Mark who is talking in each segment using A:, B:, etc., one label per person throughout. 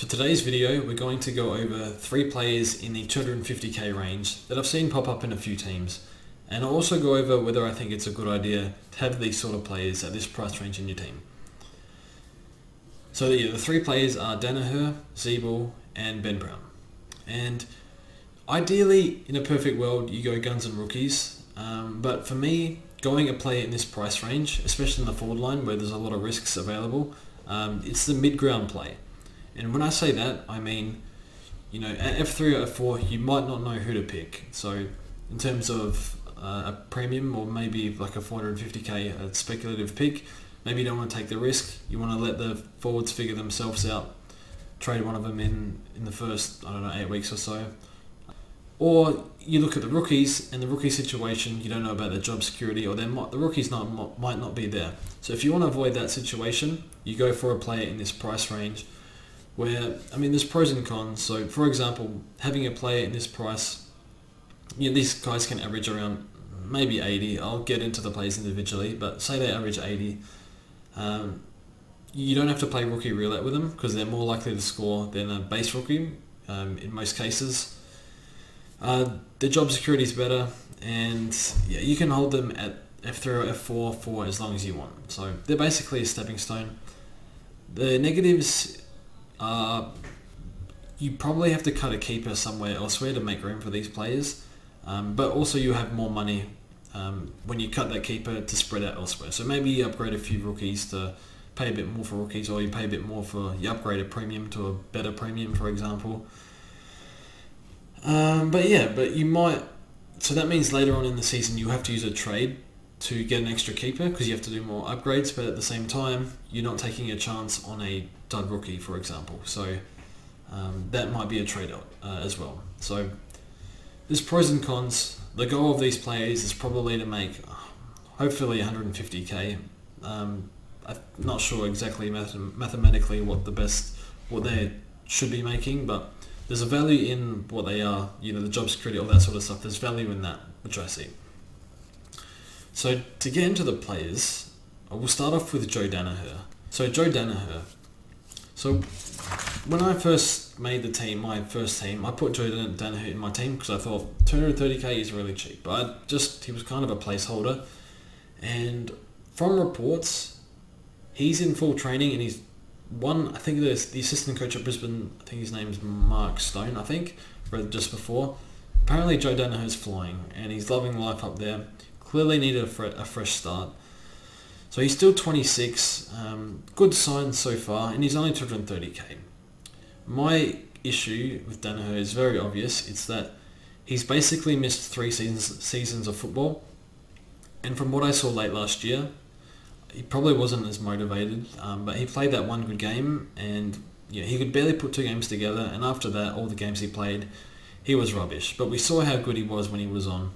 A: For today's video, we're going to go over 3 players in the 250k range that I've seen pop up in a few teams, and I'll also go over whether I think it's a good idea to have these sort of players at this price range in your team. So the 3 players are Daniher, Ziebell and Ben Brown. And ideally, in a perfect world, you go guns and rookies, but for me, going a player in this price range, especially in the forward line where there's a lot of risks available, it's the mid-ground play. And when I say that, I mean, at F3 or F4, you might not know who to pick. So in terms of a premium or maybe like a 450k speculative pick, maybe you don't want to take the risk. You want to let the forwards figure themselves out, trade one of them in the first, 8 weeks or so. Or you look at the rookies, and the rookie situation, you don't know about their job security, or the rookies might not be there. So if you want to avoid that situation, you go for a player in this price range where, there's pros and cons. So for example, having a player in this price, these guys can average around maybe 80. I'll get into the players individually, but say they average 80. You don't have to play rookie roulette with them because they're more likely to score than a base rookie in most cases. Their job security is better, and you can hold them at F3 or F4 for as long as you want. So they're basically a stepping stone. The negatives are you probably have to cut a keeper somewhere elsewhere to make room for these players, but also you have more money when you cut that keeper to spread out elsewhere. So maybe you upgrade a few rookies to pay a bit more for rookies, or you pay a bit more for, you upgrade a premium to a better premium, for example. But you might, so that means later on in the season you have to use a trade to get an extra keeper because you have to do more upgrades, but at the same time you're not taking a chance on a dud rookie, for example. So that might be a trade-off as well. So there's pros and cons. The goal of these players is probably to make hopefully 150k. I'm not sure exactly mathematically what they should be making, but there's a value in what they are, the job security, all that sort of stuff. There's value in that, which I see. So to get into the players, I will start off with Joe Daniher. So Joe Daniher. So when I first made the team, my first team, I put Joe Daniher in my team because I thought 230k is really cheap. But he was kind of a placeholder. And from reports, he's in full training and he's I think the assistant coach at Brisbane, I think his name's Mark Stone, read just before. Apparently Joe Daniher's flying and he's loving life up there. Clearly needed a fresh start. So he's still 26, good signs so far, and he's only 230k. My issue with Daniher is very obvious. It's that he's basically missed 3 seasons of football, and from what I saw late last year, he probably wasn't as motivated, but he played that one good game, and he could barely put 2 games together, and after that, all the games he played, he was rubbish. But we saw how good he was when he was on.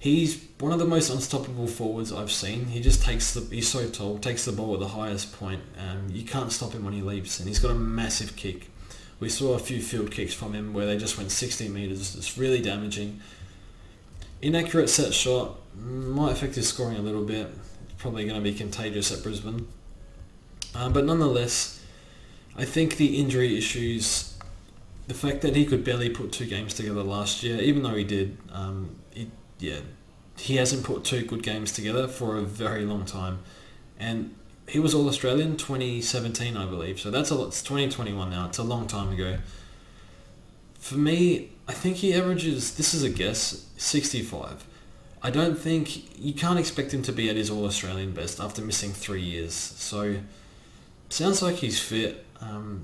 A: He's one of the most unstoppable forwards I've seen. He just he's so tall, takes the ball at the highest point. You can't stop him when he leaps, and he's got a massive kick. We saw a few field kicks from him where they just went 60 metres. It's really damaging. Inaccurate set shot might affect his scoring a little bit. It's probably going to be contagious at Brisbane. But nonetheless, I think the injury issues, the fact that he could barely put 2 games together last year, even though he did, he hasn't put 2 good games together for a very long time. And he was All-Australian 2017, I believe. So it's 2021 now. It's a long time ago. For me, I think he averages, this is a guess, 65. I don't think, you can't expect him to be at his All-Australian best after missing 3 years. So sounds like he's fit.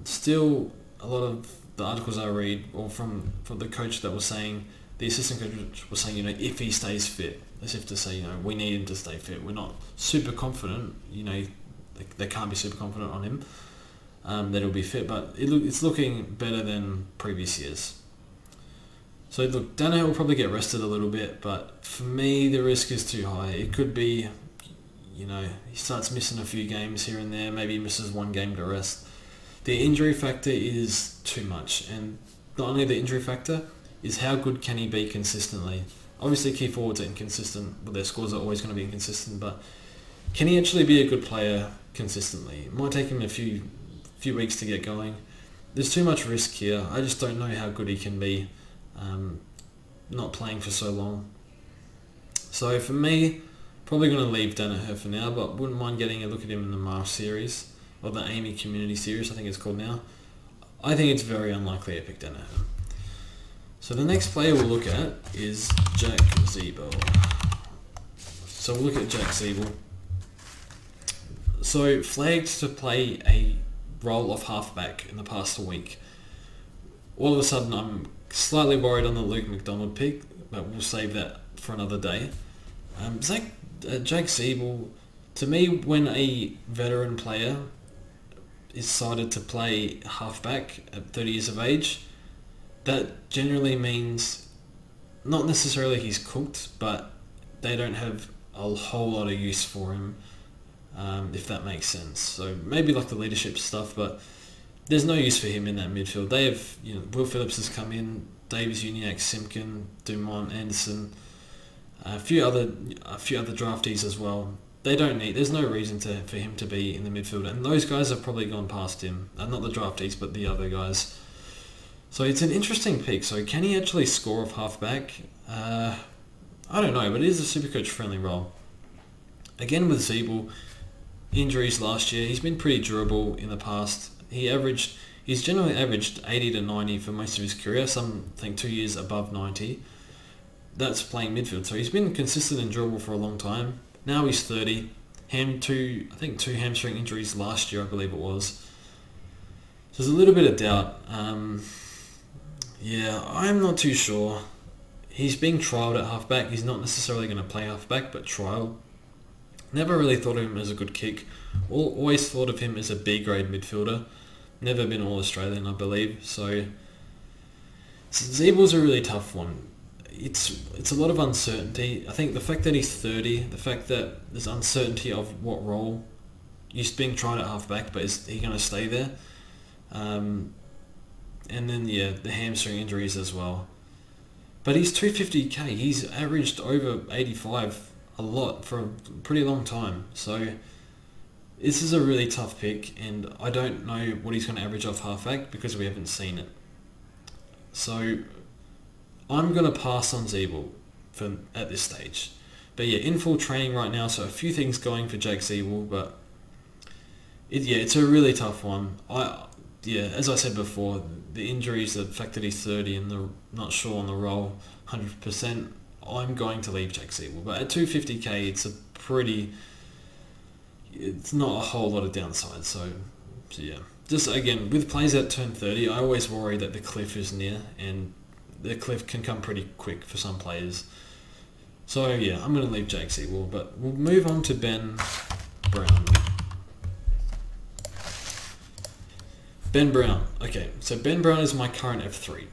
A: Still, a lot of the articles I read, or from the coach that was saying, the assistant coach was saying, if he stays fit, as if to say, we need him to stay fit. We're not super confident, they can't be super confident on him that he'll be fit, but it's looking better than previous years. So look, Daniher will probably get rested a little bit, but for me, the risk is too high. It could be, he starts missing a few games here and there, maybe he misses 1 game to rest. The injury factor is too much, and not only the injury factor, is how good can he be consistently. Obviously key forwards are inconsistent, but their scores are always going to be inconsistent, but can he actually be a good player consistently? It might take him a few weeks to get going, there's too much risk here. I just don't know how good he can be, not playing for so long. So for me, probably going to leave Daniher for now, but wouldn't mind getting a look at him in the Marsh series, or the Amy Community Series, I think it's called now. I think it's very unlikely I pick Daniher. So the next player we'll look at is Jack Ziebell. So we'll look at Jack Ziebell. So flagged to play a role of halfback in the past week. All of a sudden I'm slightly worried on the Luke McDonald pick, but we'll save that for another day. Jack Ziebell, to me, when a veteran player is decided to play halfback at 30 years of age, that generally means not necessarily he's cooked, but they don't have a whole lot of use for him, if that makes sense. So maybe like the leadership stuff, but there's no use for him in that midfield. They have, Will Phillips has come in, Davies, Uniacke, Simpkin, Dumont, Anderson, a few other draftees as well. There's no reason for him to be in the midfield, and those guys have probably gone past him. Not the draftees, but the other guys. So it's an interesting pick. So can he actually score off halfback? I don't know, but it is a Supercoach friendly role. Again with Ziebell, injuries last year, he's been pretty durable in the past. He's generally averaged 80 to 90 for most of his career, some think 2 years above 90. That's playing midfield, so he's been consistent and durable for a long time. Now he's 30. Two hamstring injuries last year, I believe it was. So there's a little bit of doubt. I'm not too sure. He's being trialled at halfback. He's not necessarily going to play halfback, but trial. Never really thought of him as a good kick. Always thought of him as a B-grade midfielder. Never been All-Australian, I believe. So Ziebell's a really tough one. It's a lot of uncertainty. I think the fact that he's 30, the fact that there's uncertainty of what role, he's being tried at halfback, but is he going to stay there? And then the hamstring injuries as well. But he's 250k. He's averaged over 85 a lot for a pretty long time. So this is a really tough pick, and I don't know what he's going to average off halfback because we haven't seen it. So I'm going to pass on Ziebell at this stage. But yeah, in full training right now, so a few things going for Jake Ziebell, but it's a really tough one. As I said before, the injuries, the fact that he's 30 and not sure on the role 100%, I'm going to leave Jack Ziebell. But at 250k, it's not a whole lot of downside. So yeah, just again, with players that turn 30, I always worry that the cliff is near, and the cliff can come pretty quick for some players. So yeah, I'm going to leave Jake Ziebell, but we'll move on to Ben Brown. Ben Brown. Okay, so Ben Brown is my current F3.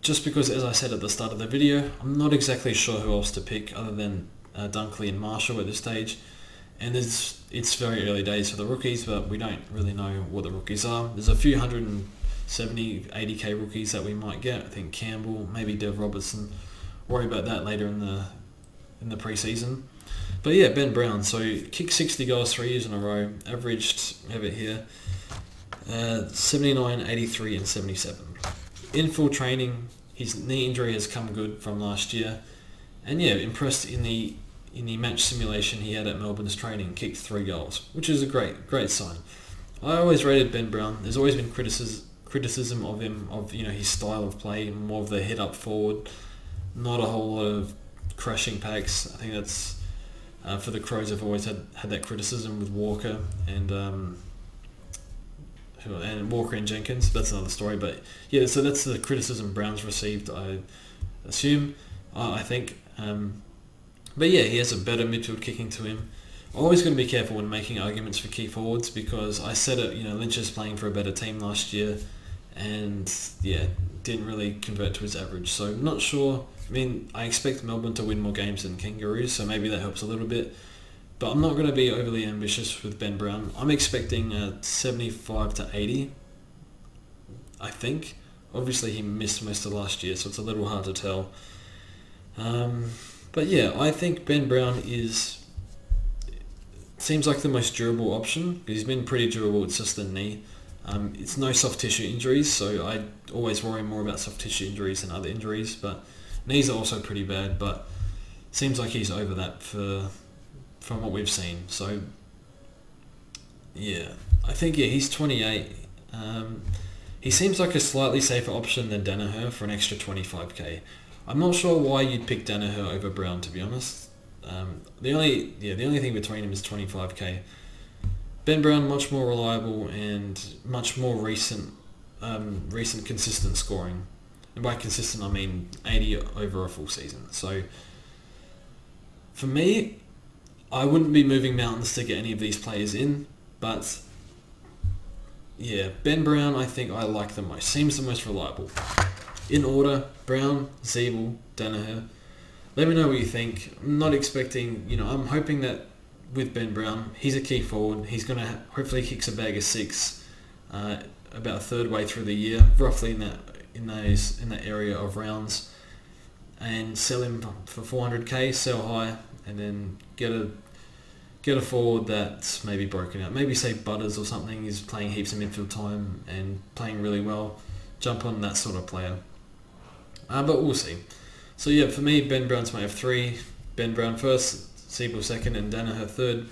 A: Just because, as I said at the start of the video, I'm not exactly sure who else to pick other than Dunkley and Marshall at this stage. And it's very early days for the rookies, but we don't really know what the rookies are. There's a few 170, 80k rookies that we might get. I think Campbell, maybe Dev Robertson. Worry about that later in the pre-season. But yeah, Ben Brown. So kicked 60 goals 3 years in a row. Averaged, have it here, 79, 83 and 77. In full training, his knee injury has come good from last year. And yeah, impressed in the match simulation he had at Melbourne's training. Kicked 3 goals, which is a great sign. I always rated Ben Brown. There's always been criticism of him, of his style of play, more of the head up forward, not a whole lot of crashing packs. I think that's for the Crows. Have always had that criticism with Walker and Walker and Jenkins. That's another story, but yeah. So that's the criticism Brown's received, I assume. I think. But yeah, he has a better midfield kicking to him. Always going to be careful when making arguments for key forwards, because I said it, Lynch is playing for a better team last year, and yeah, didn't really convert to his average. So not sure. I mean, I expect Melbourne to win more games than Kangaroos, so maybe that helps a little bit. But I'm not going to be overly ambitious with Ben Brown. I'm expecting 75 to 80, I think. Obviously, he missed most of last year, so it's a little hard to tell. But yeah, I think Ben Brown seems like the most durable option. He's been pretty durable. It's just the knee. It's no soft tissue injuries, so I always worry more about soft tissue injuries than other injuries, but knees are also pretty bad, but seems like he's over that from what we've seen. So yeah, I think he's 28. He seems like a slightly safer option than Daniher for an extra 25k. I'm not sure why you'd pick Daniher over Brown, to be honest. The only thing between him is 25k. Ben Brown much more reliable and much more recent consistent scoring. And by consistent I mean 80 over a full season. So for me, I wouldn't be moving mountains to get any of these players in, but yeah, Ben Brown I think I like the most. Seems the most reliable. In order, Brown, Ziebell, Daniher. Let me know what you think. I'm not expecting, I'm hoping that with Ben Brown, he's a key forward. He's going to hopefully kicks a bag of 6 about a third way through the year, roughly in that area of rounds, and sell him for 400k, sell high, and then get a forward that's maybe broken out. Maybe say Butters or something is playing heaps of midfield time and playing really well. Jump on that sort of player. But we'll see. So yeah, for me, Ben Brown's my F3. Ben Brown first, Ziebell second, and Daniher third.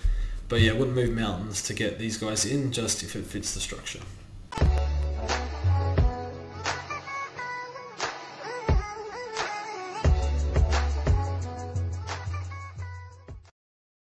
A: But yeah, wouldn't move mountains to get these guys in just if it fits the structure.